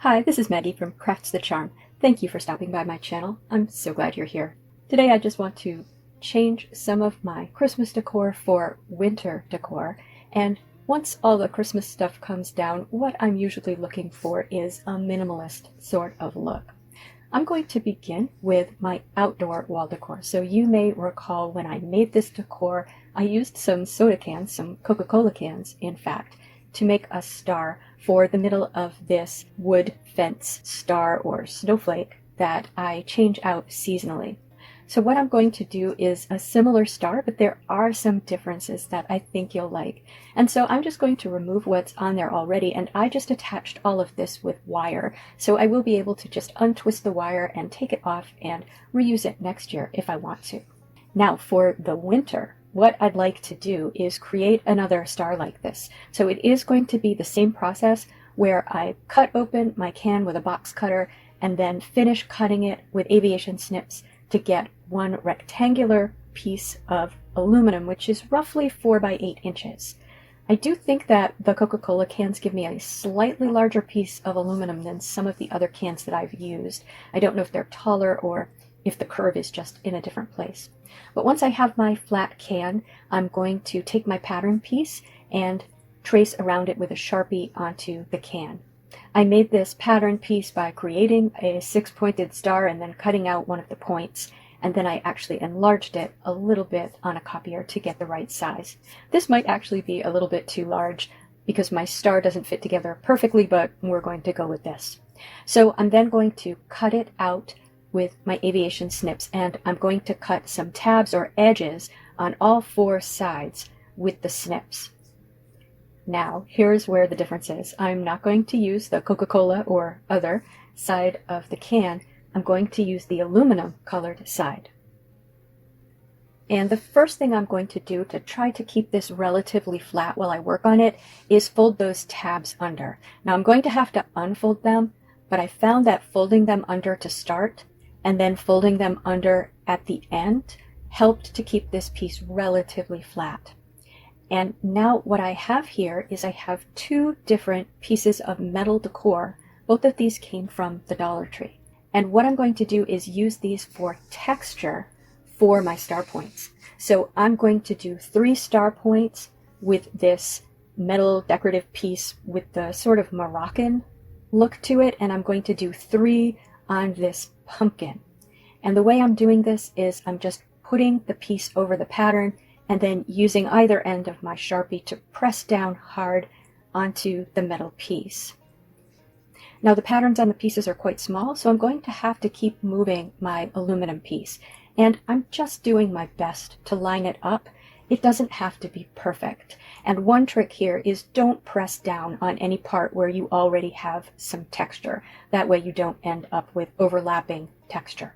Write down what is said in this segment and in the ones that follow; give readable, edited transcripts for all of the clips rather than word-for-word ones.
Hi, this is Maggie from Crafts the Charm. Thank you for stopping by my channel. I'm so glad you're here. Today I just want to change some of my Christmas decor for winter decor, and once all the Christmas stuff comes down, what I'm usually looking for is a minimalist sort of look. I'm going to begin with my outdoor wall decor. So you may recall when I made this decor, I used some soda cans, some Coca-Cola cans, in fact, to make a star for the middle of this wood fence star or snowflake that I change out seasonally. So what I'm going to do is a similar star, but there are some differences that I think you'll like. And so I'm just going to remove what's on there already, and I just attached all of this with wire. So I will be able to just untwist the wire and take it off and reuse it next year if I want to. Now for the winter, what I'd like to do is create another star like this. So it is going to be the same process where I cut open my can with a box cutter and then finish cutting it with aviation snips to get one rectangular piece of aluminum, which is roughly 4 by 8 inches. I do think that the Coca-Cola cans give me a slightly larger piece of aluminum than some of the other cans that I've used. I don't know if they're taller or if the curve is just in a different place. But once I have my flat can, I'm going to take my pattern piece and trace around it with a Sharpie onto the can. I made this pattern piece by creating a 6-pointed star and then cutting out one of the points, and then I actually enlarged it a little bit on a copier to get the right size. This might actually be a little bit too large because my star doesn't fit together perfectly, but we're going to go with this. So I'm then going to cut it out with my aviation snips, and I'm going to cut some tabs or edges on all 4 sides with the snips. Now, here's where the difference is. I'm not going to use the Coca-Cola or other side of the can. I'm going to use the aluminum colored side. And the first thing I'm going to do to try to keep this relatively flat while I work on it is fold those tabs under. Now I'm going to have to unfold them, but I found that folding them under to start and then folding them under at the end helped to keep this piece relatively flat. And now what I have here is I have 2 different pieces of metal decor. Both of these came from the Dollar Tree. And what I'm going to do is use these for texture for my star points. So I'm going to do 3 star points with this metal decorative piece with the sort of Moroccan look to it, and I'm going to do 3 on this pumpkin. And the way I'm doing this is I'm just putting the piece over the pattern and then using either end of my Sharpie to press down hard onto the metal piece. Now the patterns on the pieces are quite small, so I'm going to have to keep moving my aluminum piece. And I'm just doing my best to line it up. It doesn't have to be perfect. And one trick here is don't press down on any part where you already have some texture. That way you don't end up with overlapping texture.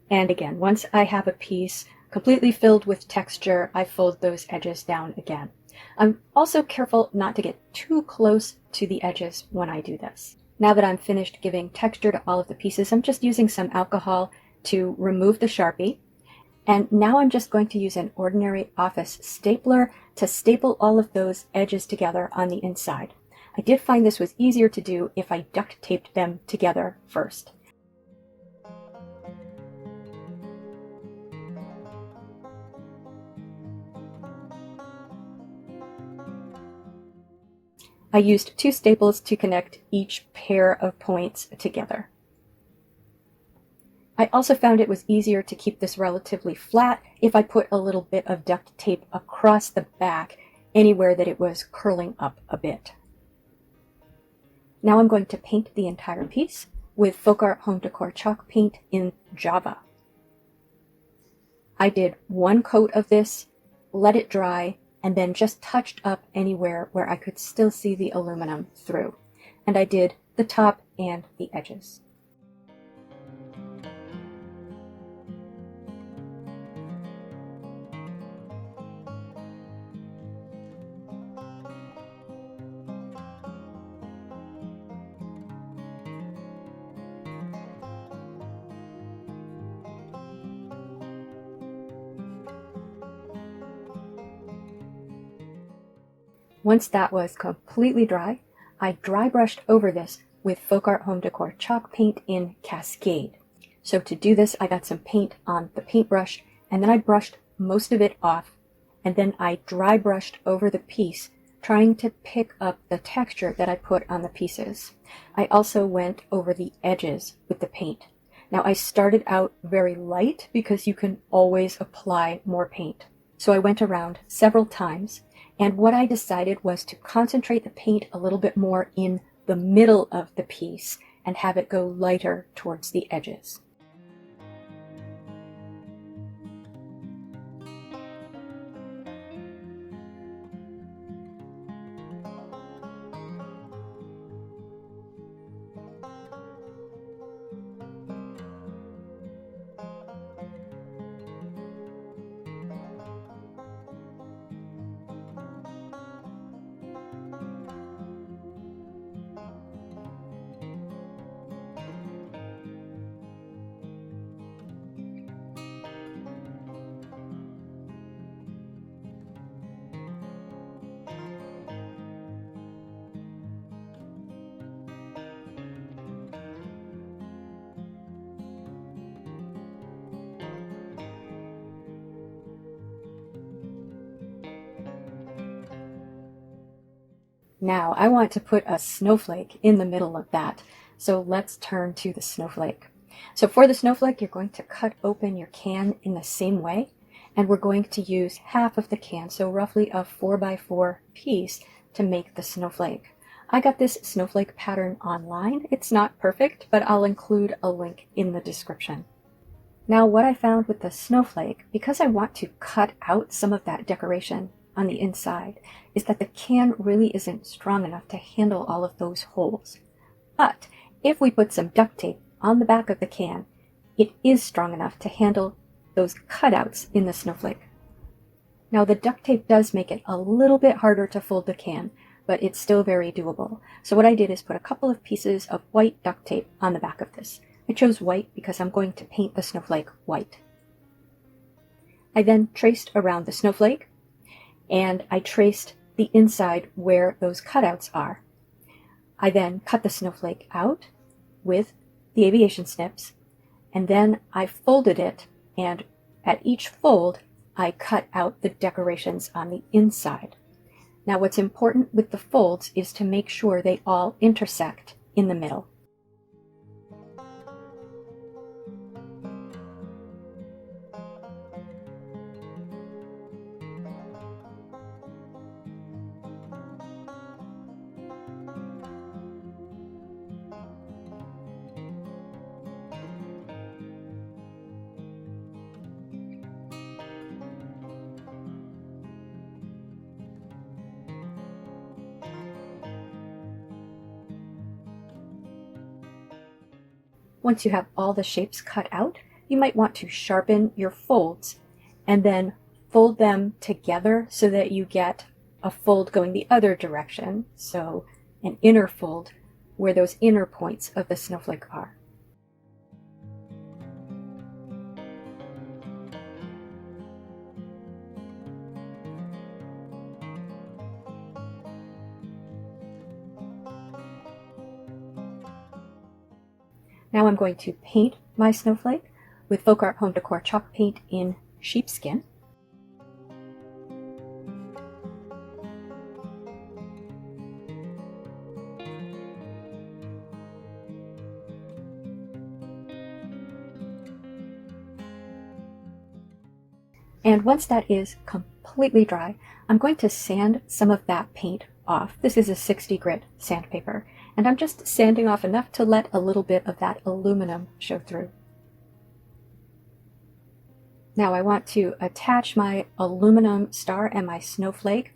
And again, once I have a piece completely filled with texture, I fold those edges down again. I'm also careful not to get too close to the edges when I do this. Now that I'm finished giving texture to all of the pieces, I'm just using some alcohol to remove the Sharpie. And now I'm just going to use an ordinary office stapler to staple all of those edges together on the inside. I did find this was easier to do if I duct taped them together first. I used 2 staples to connect each pair of points together. I also found it was easier to keep this relatively flat if I put a little bit of duct tape across the back anywhere that it was curling up a bit. Now I'm going to paint the entire piece with Folk Art Home Decor chalk paint in Java. I did 1 coat of this, let it dry, and then just touched up anywhere where I could still see the aluminum through. And I did the top and the edges. Once that was completely dry, I dry brushed over this with Folk Art Home Decor chalk paint in Cascade. So to do this, I got some paint on the paintbrush, and then I brushed most of it off, and then I dry brushed over the piece, trying to pick up the texture that I put on the pieces. I also went over the edges with the paint. Now I started out very light because you can always apply more paint. So I went around several times, and what I decided was to concentrate the paint a little bit more in the middle of the piece and have it go lighter towards the edges. Now I want to put a snowflake in the middle of that, so let's turn to the snowflake. So for the snowflake, you're going to cut open your can in the same way, and we're going to use half of the can, so roughly a 4x4 piece, to make the snowflake. I got this snowflake pattern online. It's not perfect, but I'll include a link in the description. Now what I found with the snowflake, because I want to cut out some of that decoration on the inside, is that the can really isn't strong enough to handle all of those holes. But if we put some duct tape on the back of the can, it is strong enough to handle those cutouts in the snowflake. Now the duct tape does make it a little bit harder to fold the can, but it's still very doable. So what I did is put a couple of pieces of white duct tape on the back of this. I chose white because I'm going to paint the snowflake white. I then traced around the snowflake, and I traced the inside where those cutouts are. I then cut the snowflake out with the aviation snips, and then I folded it, and at each fold I cut out the decorations on the inside. Now what's important with the folds is to make sure they all intersect in the middle. Once you have all the shapes cut out, you might want to sharpen your folds and then fold them together so that you get a fold going the other direction, so an inner fold where those inner points of the snowflake are. Now I'm going to paint my snowflake with Folk Art Home Decor chalk paint in Sheepskin. And once that is completely dry, I'm going to sand some of that paint off. This is a 60 grit sandpaper, and I'm just sanding off enough to let a little bit of that aluminum show through. Now I want to attach my aluminum star and my snowflake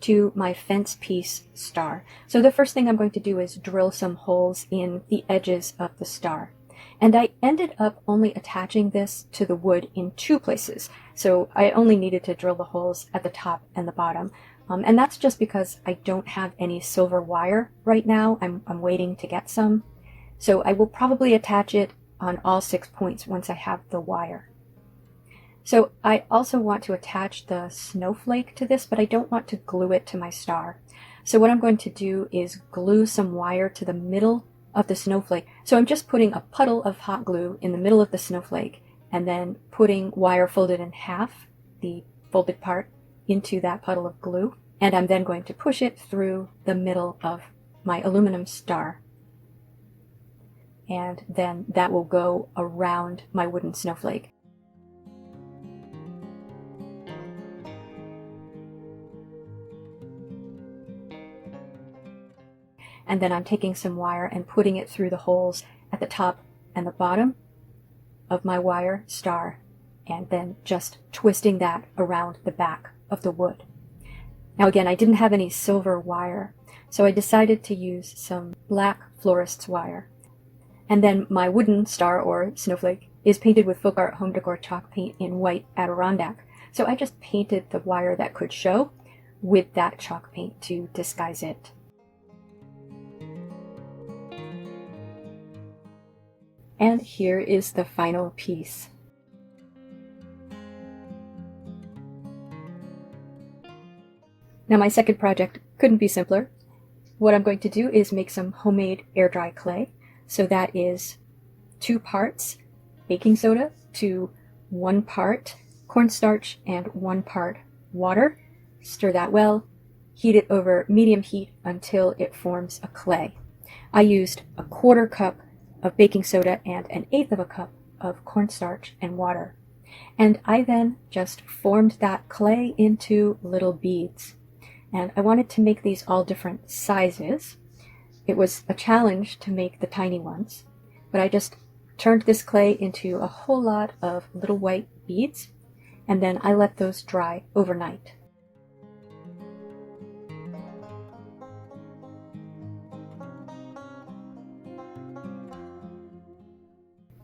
to my fence piece star. So the first thing I'm going to do is drill some holes in the edges of the star. And I ended up only attaching this to the wood in 2 places. So I only needed to drill the holes at the top and the bottom. And that's just because I don't have any silver wire right now. I'm waiting to get some. So I will probably attach it on all 6 points once I have the wire. So I also want to attach the snowflake to this, but I don't want to glue it to my star. So what I'm going to do is glue some wire to the middle of the snowflake. So I'm just putting a puddle of hot glue in the middle of the snowflake and then putting wire folded in half, the folded part, into that puddle of glue. And I'm then going to push it through the middle of my aluminum star. And then that will go around my wooden snowflake. And then I'm taking some wire and putting it through the holes at the top and the bottom of my wire star, and then just twisting that around the back of the wood. Now again, I didn't have any silver wire, so I decided to use some black Florist's wire. And then my wooden star or snowflake is painted with Folk Art Home Decor chalk paint in white Adirondack. So I just painted the wire that could show with that chalk paint to disguise it. And here is the final piece. Now my second project couldn't be simpler. What I'm going to do is make some homemade air dry clay. So that is 2 parts baking soda to 1 part cornstarch and 1 part water. Stir that well, heat it over medium heat until it forms a clay. I used a 1/4 cup of baking soda and 1/8 cup of cornstarch and water. And I then just formed that clay into little beads. And I wanted to make these all different sizes. It was a challenge to make the tiny ones, but I just turned this clay into a whole lot of little white beads, and then I let those dry overnight.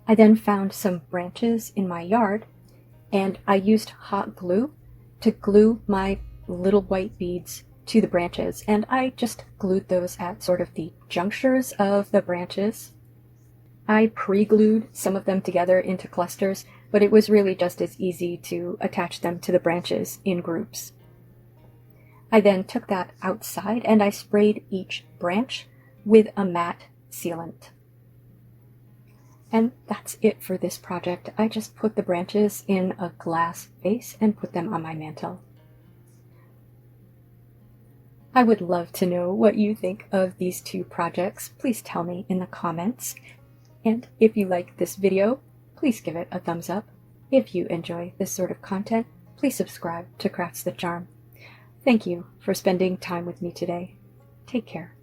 I then found some branches in my yard, and I used hot glue to glue my little white beads to the branches, and I just glued those at sort of the junctures of the branches. I pre-glued some of them together into clusters, but it was really just as easy to attach them to the branches in groups. I then took that outside and I sprayed each branch with a matte sealant. And that's it for this project. I just put the branches in a glass vase and put them on my mantel. I would love to know what you think of these 2 projects. Please tell me in the comments. And if you like this video, please give it a thumbs up. If you enjoy this sort of content, please subscribe to Crafts That Charm. Thank you for spending time with me today. Take care.